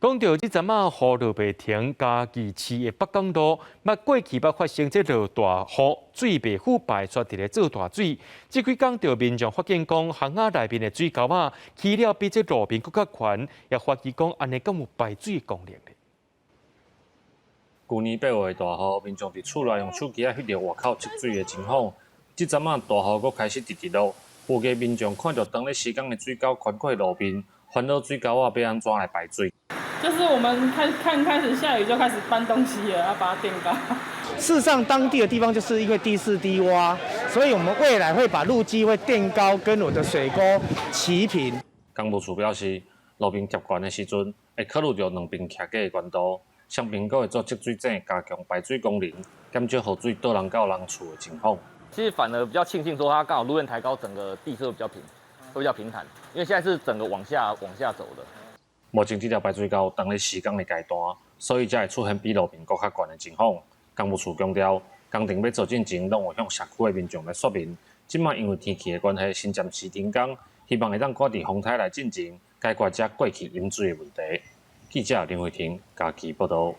讲到这阵啊，雨落袂停，嘉义市的北港路，过去发生这落大雨，水袂腐败出伫咧做大水。这几天着民众发现讲，巷仔内面的水沟啊，起了比这路边更较宽，也怀疑讲安尼敢有排水的功能咧。去年8月大雨，民众伫厝内用手机翕到外口积水的情况。这阵啊，大雨阁开始直落，附近民众看到当咧施工的水沟宽过路边，烦恼水沟啊要安怎来排水？就是我们开始下雨就开始搬东西了，要把它垫高。事实上，当地的地方就是因为低势低洼，所以我们未来会把路基会垫高，跟我的水沟齐平。工务处表示，路边接管的时阵，会考虑到两边徛架的悬度，双边阁会做积水井，加强排水功能，减少雨水倒人到人厝的情况。其实反而比较庆幸说，它刚好路面抬高，整个地势会比较平坦，因为现在是整个往下走的。目前这条排水沟当咧施工的阶段，所以才会出现比路边更较悬的情况。工务处强调，工程要做进前，拢会向社区的民众来说明。即卖因为天气的关系，先暂时停工，希望会当赶伫风台来进行，解决这过去饮水的问题。记者林慧婷，嘉义报道。